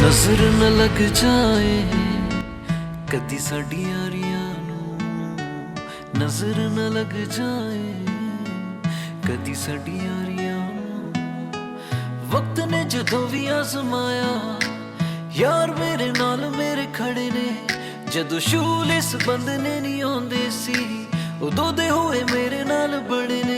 नजर न लग जाए कदी साडी यारियां नूं, नजर न लग जाए कदी साडी यारियां नूं। वक्त ने जदों भी आजमाया यार मेरे नाल मेरे खड़े ने, जदों शूल इस बंधने नहीं आउंदे सी उदों दे होए मेरे नाल बड़े ने।